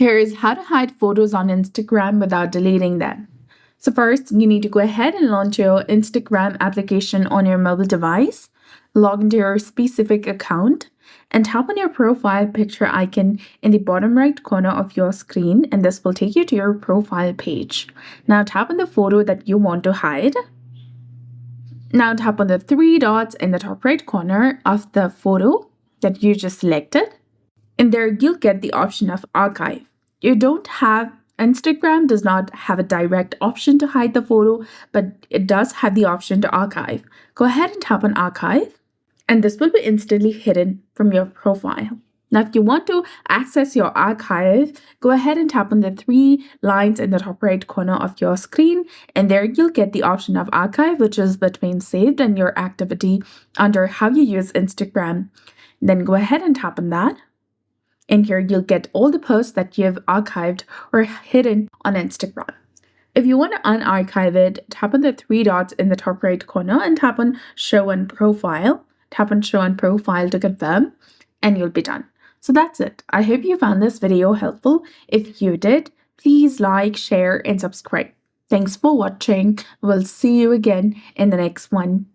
Here is how to hide photos on Instagram without deleting them. So first, you need to go ahead and launch your Instagram application on your mobile device, log into your specific account, and tap on your profile picture icon in the bottom right corner of your screen, and this will take you to your profile page. Now tap on the photo that you want to hide. Now tap on the three dots in the top right corner of the photo that you just selected. And there you'll get the option of archive. Instagram does not have a direct option to hide the photo, but it does have the option to archive. Go ahead and tap on archive, and this will be instantly hidden from your profile. Now, if you want to access your archive, go ahead and tap on the three lines in the top right corner of your screen, and there you'll get the option of archive, which is between saved and your activity under how you use Instagram. Then go ahead and tap on that. And here you'll get all the posts that you've archived or hidden on Instagram. If you want to unarchive it, tap on the three dots in the top right corner and tap on Show on Profile. Tap on Show on Profile to confirm, and you'll be done. So that's it. I hope you found this video helpful. If you did, please like, share, and subscribe. Thanks for watching. We'll see you again in the next one.